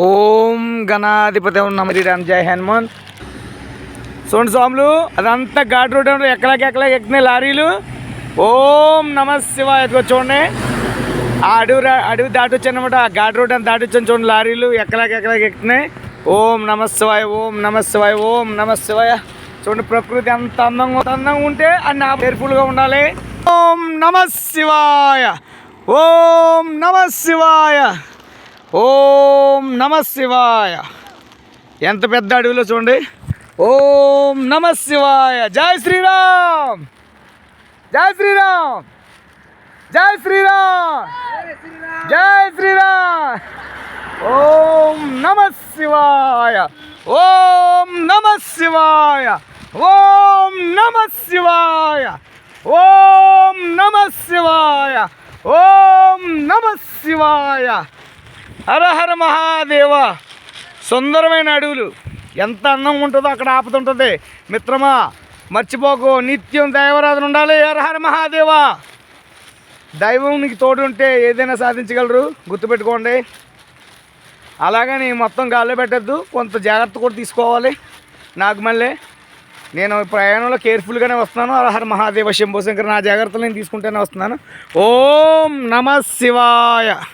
ఓం గణాధిపతి నమ జై హనుమాన్. చూడండి స్వాములు, అదంతా ఘాట్ రోడ్ ఎక్కడికి లారీలు. ఓం నమ శివాయ. చూడండి, ఆ అడవి దాటొచ్చానమాట. ఆ ఘాట్ రోడ్ అని దాటొచ్చాను. చూడండి, లారీలు ఎక్కడికి ఎక్కుతున్నాయి. ఓం నమ శివాయ, ఓం నమ శివాయ, ఓం నమ శివాయ. చూడండి, ప్రకృతి ఎంత అందంగా ఉంటే అన్ని కేర్ఫుల్గా ఉండాలి. ఓం నమ శివాయ, ఓం నమ శివాయ, ఓం నమ శివాయ. ఎంత పెద్ద అడవిలో చూడండి. ఓం నమ శివాయ. జై శ్రీరామ్, జై శ్రీరామ్, జై శ్రీరామ్, జై శ్రీరామ్. ఓం నమ శివాయ, ఓం నమ శివాయ, ఓం నమ శివాయ, ఓం నమ శివాయ, ఓం నమ శివాయ. హర హర మహాదేవ. సుందరమైన అడవులు, ఎంత అందంగా ఉంటుందో అక్కడ ఆపుతుంటుంది. మిత్రమా, మర్చిపోకు, నిత్యం దైవారాధన ఉండాలి. హర హర మహాదేవ. దైవం నీకు తోడు ఉంటే ఏదైనా సాధించగలరు, గుర్తుపెట్టుకోండి. అలాగని మొత్తం గాల్లో పెట్టద్దు, కొంత జాగ్రత్త కూడా తీసుకోవాలి. నాకు మళ్ళీ నేను ప్రయాణంలో కేర్ఫుల్గానే వస్తున్నాను. హర హర మహాదేవ శంభో శంకర్. నా జాగ్రత్తలు నేను తీసుకుంటూనే వస్తున్నాను. ఓం నమ శివాయ.